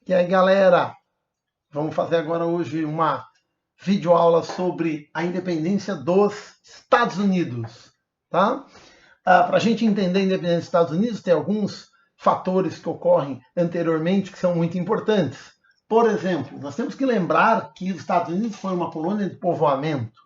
E aí, galera, vamos fazer agora hoje uma videoaula sobre a independência dos Estados Unidos, tá? Para a gente entender a independência dos Estados Unidos, tem alguns fatores que ocorrem anteriormente que são muito importantes. Por exemplo, nós temos que lembrar que os Estados Unidos foi uma colônia de povoamento,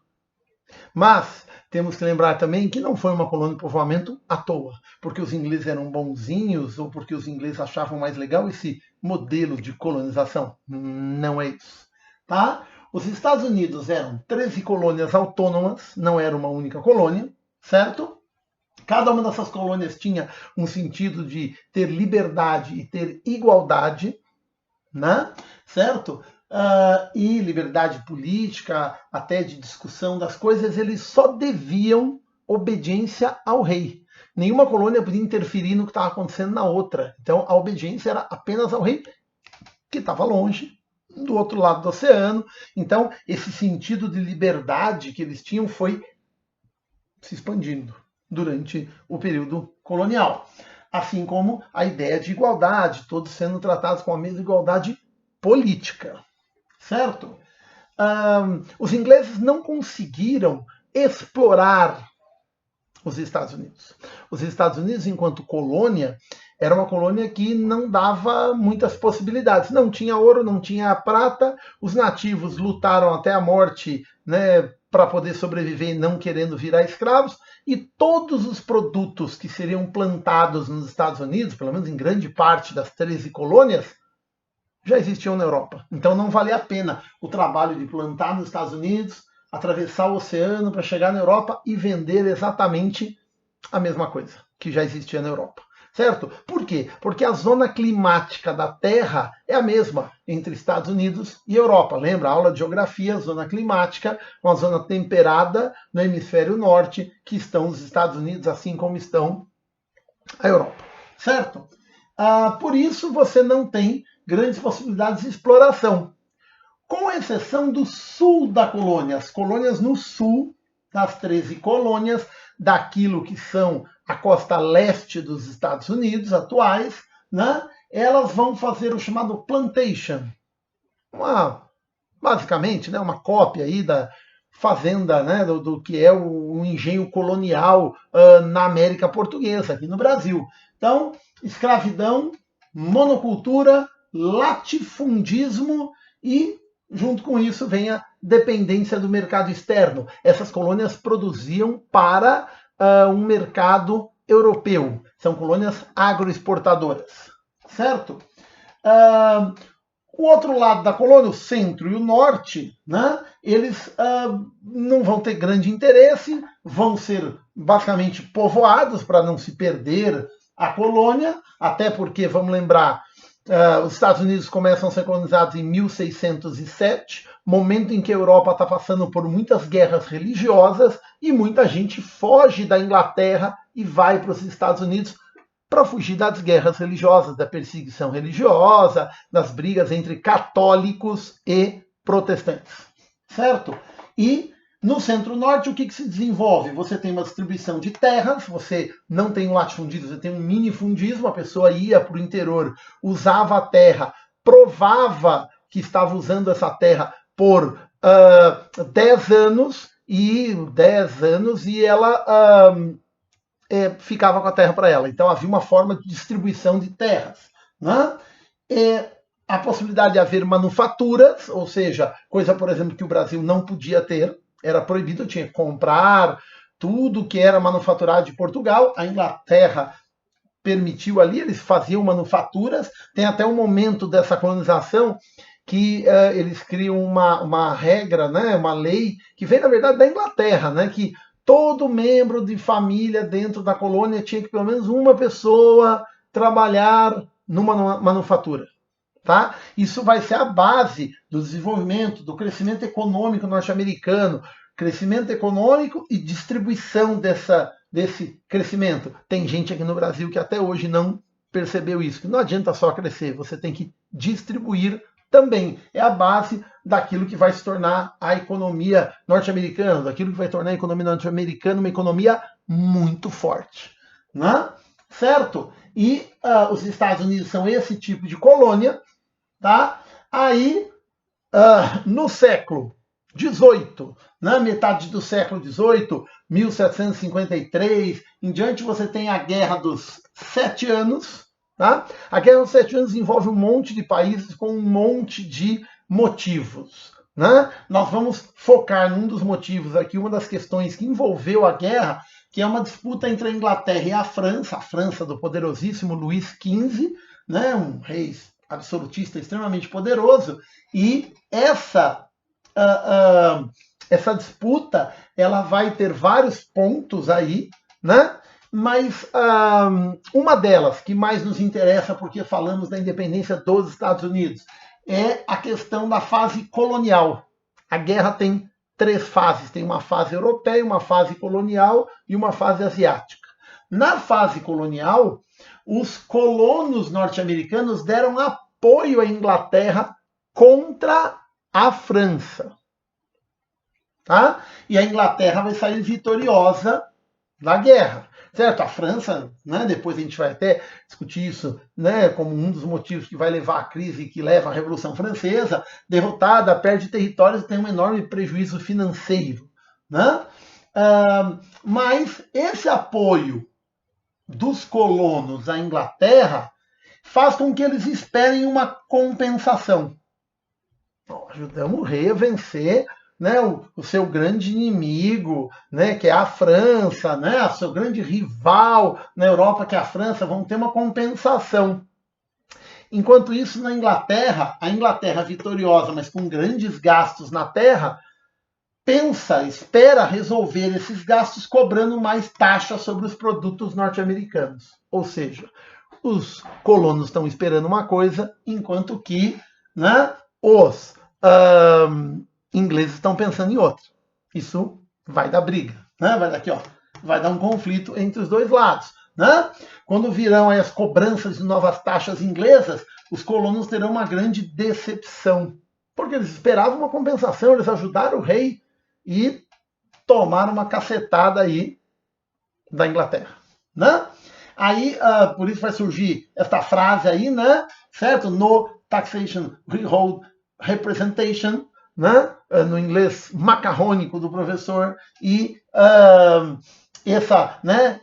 mas temos que lembrar também que não foi uma colônia de povoamento à toa, porque os ingleses eram bonzinhos ou porque os ingleses achavam mais legal esse modelo de colonização. Não é isso, tá? Os Estados Unidos eram 13 colônias autônomas, não era uma única colônia, certo? Cada uma dessas colônias tinha um sentido de ter liberdade e ter igualdade, né? Certo? E liberdade política, até de discussão das coisas, eles só deviam obediência ao rei. Nenhuma colônia podia interferir no que estava acontecendo na outra. Então a obediência era apenas ao rei, que estava longe, do outro lado do oceano. Então esse sentido de liberdade que eles tinham foi se expandindo durante o período colonial. Assim como a ideia de igualdade, todos sendo tratados com a mesma igualdade política. Certo? Os ingleses não conseguiram explorar os Estados Unidos. Os Estados Unidos, enquanto colônia, era uma colônia que não dava muitas possibilidades. Não tinha ouro, não tinha prata. Os nativos lutaram até a morte, né, para poder sobreviver, não querendo virar escravos. E todos os produtos que seriam plantados nos Estados Unidos, pelo menos em grande parte das 13 colônias, já existiam na Europa. Então não valia a pena o trabalho de plantar nos Estados Unidos, atravessar o oceano para chegar na Europa e vender exatamente a mesma coisa que já existia na Europa. Certo? Por quê? Porque a zona climática da Terra é a mesma entre Estados Unidos e Europa. Lembra? A aula de geografia, zona climática, uma zona temperada no hemisfério norte, que estão os Estados Unidos, assim como estão a Europa. Certo? Por isso você não tem grandes possibilidades de exploração, com exceção do sul da colônia. As colônias no sul, das 13 colônias, daquilo que são a costa leste dos Estados Unidos atuais, né, elas vão fazer o chamado plantation, basicamente, né, uma cópia aí da fazenda, né, do que é o engenho colonial na América Portuguesa, aqui no Brasil. Então, escravidão, monocultura, latifundismo e, junto com isso, vem a dependência do mercado externo. Essas colônias produziam para um mercado europeu. São colônias agroexportadoras, certo? O outro lado da colônia, o centro e o norte, né, eles não vão ter grande interesse, vão ser basicamente povoados para não se perder a colônia, até porque, vamos lembrar, os Estados Unidos começam a ser colonizados em 1607, momento em que a Europa está passando por muitas guerras religiosas e muita gente foge da Inglaterra e vai para os Estados Unidos para fugir das guerras religiosas, da perseguição religiosa, das brigas entre católicos e protestantes. Certo? E no centro-norte, o que se desenvolve? Você tem uma distribuição de terras, você não tem um latifundismo, você tem um minifundismo, a pessoa ia para o interior, usava a terra, provava que estava usando essa terra por 10 anos, e ela ficava com a terra para ela. Então havia uma forma de distribuição de terras. Né? A possibilidade de haver manufaturas, ou seja, coisa, por exemplo, que o Brasil não podia ter, era proibido, tinha que comprar tudo que era manufaturado de Portugal. A Inglaterra permitiu ali, eles faziam manufaturas. Tem até um momento dessa colonização que eles criam uma regra, né, uma lei, que vem, na verdade, da Inglaterra, né, que todo membro de família dentro da colônia tinha que pelo menos uma pessoa trabalhar numa manufatura. Tá? Isso vai ser a base do desenvolvimento, do crescimento econômico norte-americano, crescimento econômico e distribuição desse crescimento. Tem gente aqui no Brasil que até hoje não percebeu isso, que não adianta só crescer, você tem que distribuir também. É a base daquilo que vai se tornar a economia norte-americana, daquilo que vai tornar a economia norte-americana uma economia muito forte. Né? Certo? E os Estados Unidos são esse tipo de colônia, tá? Aí, no século XVIII, na metade do século XVIII, 1753, em diante, você tem a Guerra dos Sete Anos. Tá? A Guerra dos Sete Anos envolve um monte de países com um monte de motivos. Né? Nós vamos focar num dos motivos aqui, uma das questões que envolveu a guerra, que é uma disputa entre a Inglaterra e a França do poderosíssimo Luís XV, né? Um rei absolutista extremamente poderoso, e essa disputa ela vai ter vários pontos aí, né? Mas uma delas que mais nos interessa, porque falamos da independência dos Estados Unidos, é a questão da fase colonial. A guerra tem três fases: tem uma fase europeia, uma fase colonial e uma fase asiática. Na fase colonial, os colonos norte-americanos deram apoio à Inglaterra contra a França. Tá? E a Inglaterra vai sair vitoriosa da guerra. Certo? A França, né, depois a gente vai até discutir isso, né, como um dos motivos que vai levar à crise que leva à Revolução Francesa, derrotada, perde territórios e tem um enorme prejuízo financeiro. Né? Mas esse apoio dos colonos à Inglaterra faz com que eles esperem uma compensação. Ajudamos o rei a vencer, né, o seu grande inimigo, né, que é a França, né, o seu grande rival na Europa, que é a França. Vão ter uma compensação. Enquanto isso, na Inglaterra, a Inglaterra vitoriosa, mas com grandes gastos na terra, espera resolver esses gastos cobrando mais taxa sobre os produtos norte-americanos. Ou seja, os colonos estão esperando uma coisa, enquanto que, né, os ingleses estão pensando em outra. Isso vai dar briga, né? Vai dar um conflito entre os dois lados. Né? Quando virão aí as cobranças de novas taxas inglesas, os colonos terão uma grande decepção, porque eles esperavam uma compensação, eles ajudaram o rei e tomaram uma cacetada aí da Inglaterra. Né? Aí, por isso vai surgir esta frase aí, né? Certo? No taxation hold representation, né? No inglês macarrônico do professor, e essa, né,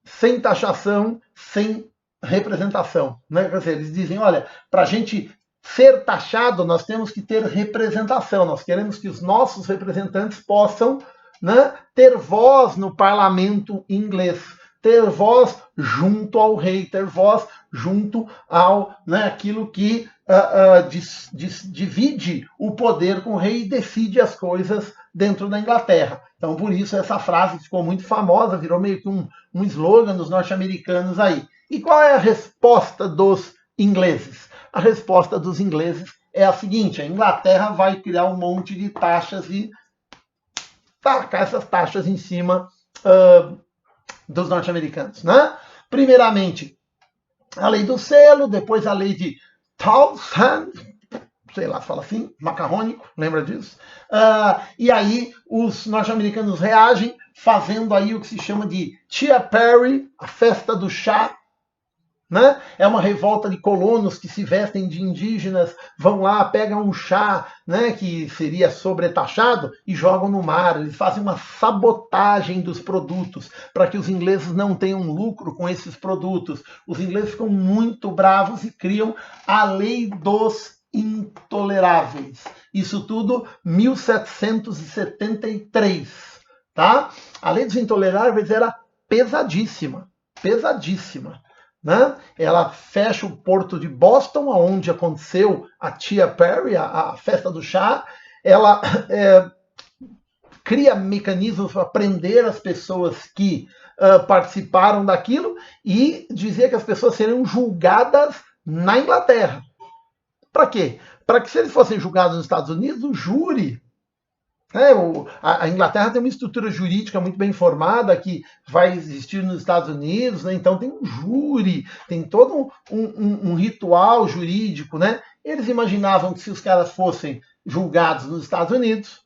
sem taxação, sem representação. Né? Quer dizer, eles dizem, olha, para a gente ser taxado, nós temos que ter representação, nós queremos que os nossos representantes possam, né, ter voz no parlamento inglês, ter voz junto ao rei, ter voz junto ao, né, aquilo que divide o poder com o rei e decide as coisas dentro da Inglaterra. Então, por isso, essa frase ficou muito famosa, virou meio que um slogan dos norte-americanos aí. E qual é a resposta dos ingleses? A resposta dos ingleses é a seguinte: a Inglaterra vai criar um monte de taxas e tacar essas taxas em cima dos norte-americanos. Né? Primeiramente, a lei do selo, depois a lei de Townshend, sei lá, fala assim, macarrônico, lembra disso? E aí os norte-americanos reagem fazendo aí o que se chama de Tea Party, a festa do chá. Né? É uma revolta de colonos que se vestem de indígenas, vão lá, pegam um chá, né, que seria sobretaxado, e jogam no mar. Eles fazem uma sabotagem dos produtos para que os ingleses não tenham lucro com esses produtos. Os ingleses ficam muito bravos e criam a lei dos intoleráveis. Isso tudo 1773. Tá? A lei dos intoleráveis era pesadíssima, pesadíssima. Né? Ela fecha o porto de Boston, onde aconteceu a Tea Party, a festa do chá. Ela cria mecanismos para prender as pessoas que participaram daquilo e dizer que as pessoas seriam julgadas na Inglaterra. Para quê? Para que, se eles fossem julgados nos Estados Unidos, o júri... a Inglaterra tem uma estrutura jurídica muito bem formada que vai existir nos Estados Unidos, né? Então tem um júri, tem todo um ritual jurídico. Né? Eles imaginavam que se os caras fossem julgados nos Estados Unidos,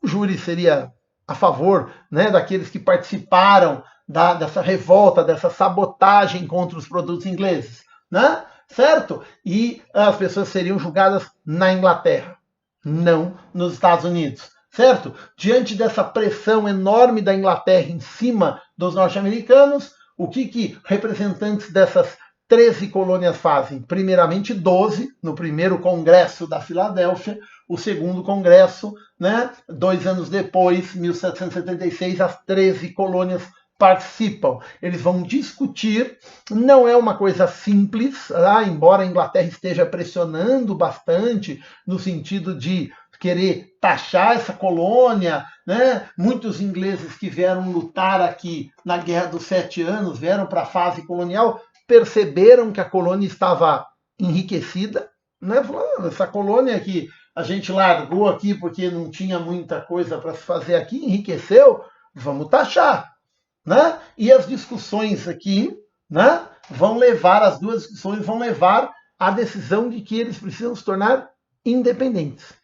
o júri seria a favor, né, daqueles que participaram dessa revolta, dessa sabotagem contra os produtos ingleses. Né? certo? E as pessoas seriam julgadas na Inglaterra, não nos Estados Unidos, certo? Diante dessa pressão enorme da Inglaterra em cima dos norte-americanos, o que representantes dessas 13 colônias fazem? Primeiramente 12, no primeiro congresso da Filadélfia, o segundo congresso, né, 2 anos depois, 1776, as 13 colônias participam. Eles vão discutir, não é uma coisa simples, embora a Inglaterra esteja pressionando bastante no sentido de querer taxar essa colônia, né? Muitos ingleses que vieram lutar aqui na Guerra dos 7 Anos, vieram para a fase colonial, perceberam que a colônia estava enriquecida, né? Falaram, essa colônia que a gente largou aqui porque não tinha muita coisa para se fazer aqui, enriqueceu, vamos taxar, né? E as discussões aqui, né, as duas discussões vão levar à decisão de que eles precisam se tornar independentes.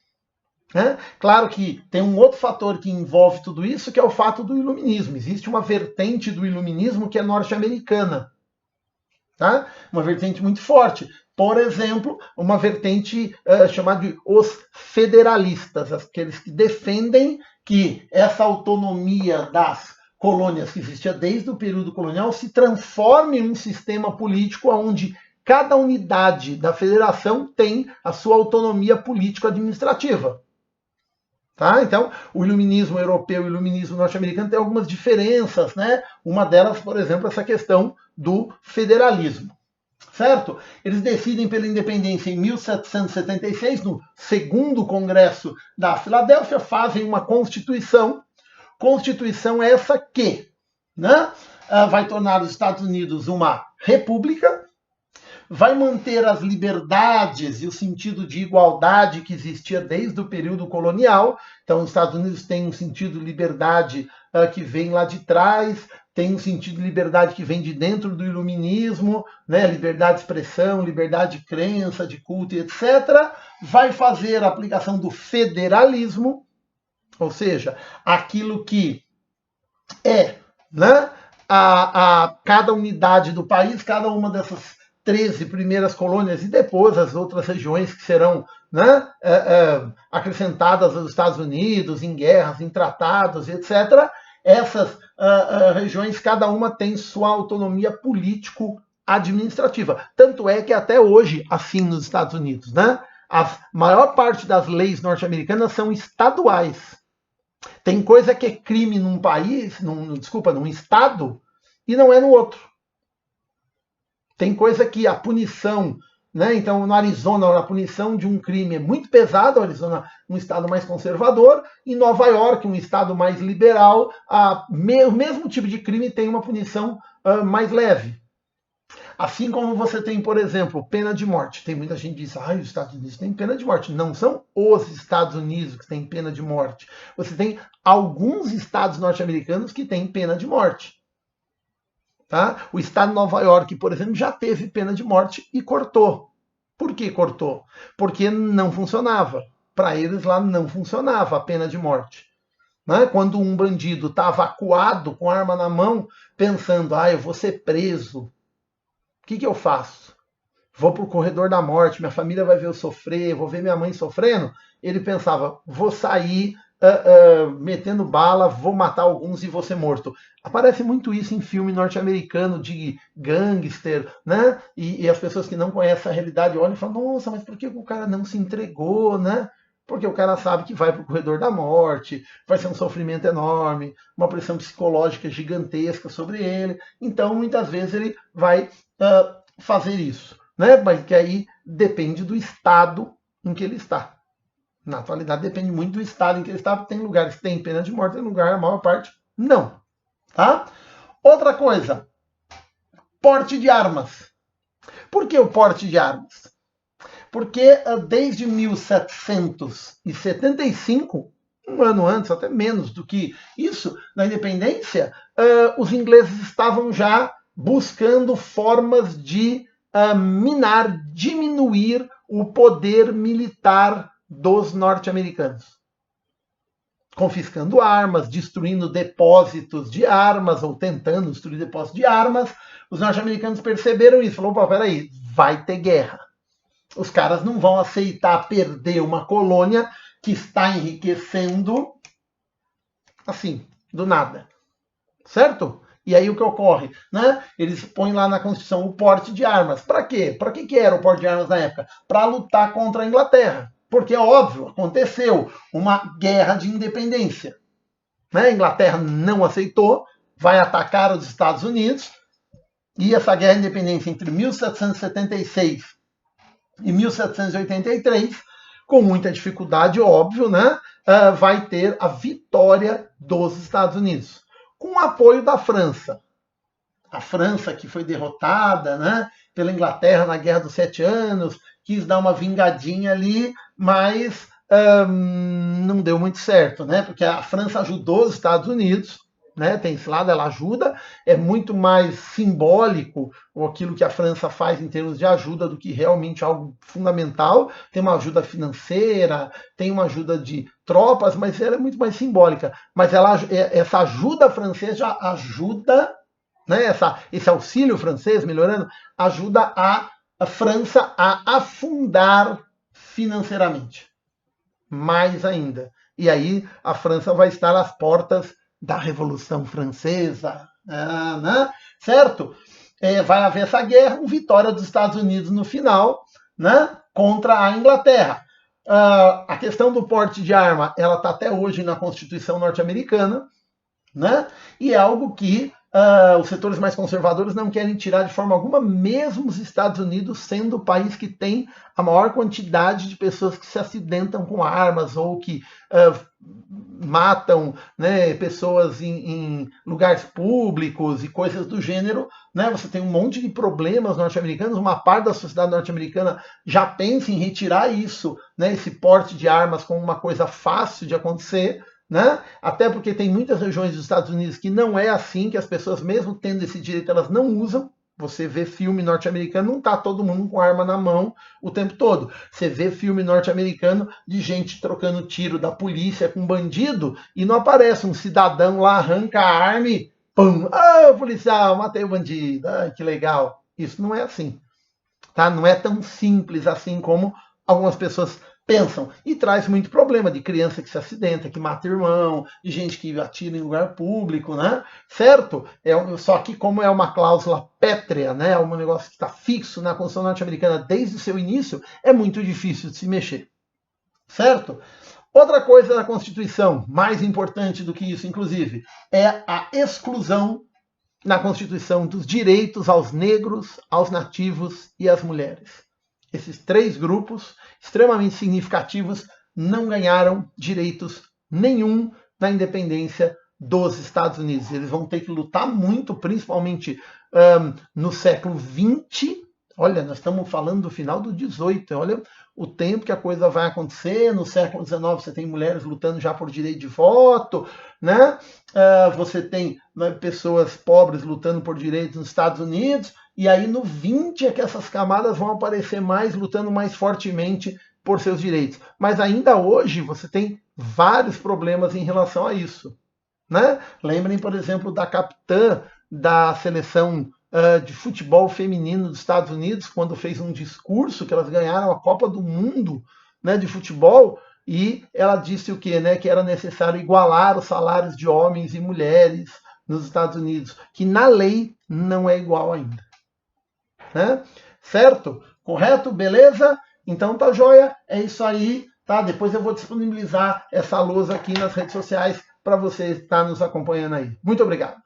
Né? Claro que tem um outro fator que envolve tudo isso, que é o fato do iluminismo. Existe uma vertente do iluminismo que é norte-americana. Tá? Uma vertente muito forte. Por exemplo, uma vertente chamada de os federalistas, aqueles que defendem que essa autonomia das colônias que existia desde o período colonial se transforme em um sistema político onde cada unidade da federação tem a sua autonomia político-administrativa. Tá? Então, o iluminismo europeu e o iluminismo norte-americano têm algumas diferenças, né? Uma delas, por exemplo, essa questão do federalismo, certo? Eles decidem pela independência em 1776, no segundo congresso da Filadélfia, fazem uma constituição. Constituição essa que, né, vai tornar os Estados Unidos uma república, vai manter as liberdades e o sentido de igualdade que existia desde o período colonial. Então, os Estados Unidos têm um sentido de liberdade que vem lá de trás, tem um sentido de liberdade que vem de dentro do iluminismo, né? Liberdade de expressão, liberdade de crença, de culto, etc. Vai fazer a aplicação do federalismo, ou seja, aquilo que é, né, cada unidade do país, cada uma dessas 13 primeiras colônias e depois as outras regiões que serão, né, acrescentadas aos Estados Unidos em guerras, em tratados, etc. Essas regiões, cada uma tem sua autonomia político-administrativa. Tanto é que até hoje, assim nos Estados Unidos, né, a maior parte das leis norte-americanas são estaduais. Tem coisa que é crime num país, num estado, e não é no outro. Tem coisa que a punição, né? Então, no Arizona, a punição de um crime é muito pesada, o Arizona um estado mais conservador, e Nova York, um estado mais liberal, o mesmo tipo de crime tem uma punição mais leve. Assim como você tem, por exemplo, pena de morte. Tem muita gente que diz, os Estados Unidos têm pena de morte. Não são os Estados Unidos que têm pena de morte. Você tem alguns estados norte-americanos que têm pena de morte. Tá? O estado de Nova York, por exemplo, já teve pena de morte e cortou. Por que cortou? Porque não funcionava. Para eles lá não funcionava a pena de morte. Né? Quando um bandido estava acuado com a arma na mão, pensando, eu vou ser preso. O que eu faço? Vou para o corredor da morte, minha família vai ver eu sofrer, vou ver minha mãe sofrendo. Ele pensava, vou sair metendo bala, vou matar alguns e vou ser morto. Aparece muito isso em filme norte-americano de gangster, né? E as pessoas que não conhecem a realidade olham e falam, nossa, mas por que o cara não se entregou, né? Porque o cara sabe que vai para o corredor da morte, vai ser um sofrimento enorme, uma pressão psicológica gigantesca sobre ele. Então, muitas vezes, ele vai fazer isso, né? Mas que aí depende do estado em que ele está. Na atualidade depende muito do estado em que ele está, porque tem lugares que tem pena de morte, tem lugar, a maior parte, não. Tá? Outra coisa, porte de armas. Por que o porte de armas? Porque desde 1775, um ano antes, até menos do que isso, na independência, os ingleses estavam já buscando formas de diminuir o poder militar dos norte-americanos. Confiscando armas, destruindo depósitos de armas, ou tentando destruir depósitos de armas. Os norte-americanos perceberam isso. Falaram, peraí, vai ter guerra. Os caras não vão aceitar perder uma colônia que está enriquecendo assim, do nada. Certo? E aí o que ocorre? Né? Eles põem lá na Constituição o porte de armas. Para quê? Para que era o porte de armas na época? Para lutar contra a Inglaterra. Porque, óbvio, aconteceu uma guerra de independência. Né? A Inglaterra não aceitou, vai atacar os Estados Unidos, e essa guerra de independência entre 1776 e 1783, com muita dificuldade, óbvio, né? Vai ter a vitória dos Estados Unidos, com o apoio da França. A França, que foi derrotada, né, pela Inglaterra na Guerra dos 7 Anos, quis dar uma vingadinha ali, mas não deu muito certo, né? Porque a França ajudou os Estados Unidos, né? Tem esse lado, ela ajuda, é muito mais simbólico aquilo que a França faz em termos de ajuda do que realmente algo fundamental. Tem uma ajuda financeira, tem uma ajuda de tropas, mas ela é muito mais simbólica. Mas essa ajuda francesa ajuda, né? Esse auxílio francês, melhorando, ajuda a França a afundar financeiramente. Mais ainda. E aí a França vai estar às portas da Revolução Francesa, né? Certo? Vai haver essa guerra, vitória dos Estados Unidos no final, né? Contra a Inglaterra. A questão do porte de arma, ela está até hoje na Constituição norte-americana, né? E é algo que os setores mais conservadores não querem tirar de forma alguma, mesmo os Estados Unidos sendo o país que tem a maior quantidade de pessoas que se acidentam com armas ou que matam, né, pessoas em lugares públicos e coisas do gênero. Né? Você tem um monte de problemas norte-americanos, uma parte da sociedade norte-americana já pensa em retirar isso, né, esse porte de armas como uma coisa fácil de acontecer. Né? Até porque tem muitas regiões dos Estados Unidos que não é assim, que as pessoas, mesmo tendo esse direito, elas não usam. Você vê filme norte-americano, não está todo mundo com arma na mão o tempo todo. Você vê filme norte-americano de gente trocando tiro da polícia com bandido e não aparece um cidadão lá, arranca a arma e pum! Ah, policial, matei o bandido. Ah, que legal. Isso não é assim. Tá? Não é tão simples assim como algumas pessoas pensam. E traz muito problema de criança que se acidenta, que mata irmão, de gente que atira em lugar público, né? Certo? Só que como é uma cláusula pétrea, né? É um negócio que está fixo na Constituição norte-americana desde o seu início, é muito difícil de se mexer. Certo? Outra coisa na Constituição, mais importante do que isso, inclusive, é a exclusão na Constituição dos direitos aos negros, aos nativos e às mulheres. Esses 3 grupos extremamente significativos não ganharam direitos nenhum na independência dos Estados Unidos. Eles vão ter que lutar muito, principalmente no século XX. Olha, nós estamos falando do final do XVIII. Olha o tempo que a coisa vai acontecer. No século XIX você tem mulheres lutando já por direito de voto, né? Você tem pessoas pobres lutando por direitos nos Estados Unidos. E aí no 20 é que essas camadas vão aparecer mais, lutando mais fortemente por seus direitos. Mas ainda hoje você tem vários problemas em relação a isso. Né? Lembrem, por exemplo, da capitã da seleção de futebol feminino dos Estados Unidos, quando fez um discurso que elas ganharam a Copa do Mundo, né, de futebol, e ela disse o quê? Né? Que era necessário igualar os salários de homens e mulheres nos Estados Unidos, que na lei não é igual ainda. Né? Certo? Correto? Beleza? Então tá joia, é isso aí, tá? Depois eu vou disponibilizar essa lousa aqui nas redes sociais para você estar nos acompanhando aí. Muito obrigado.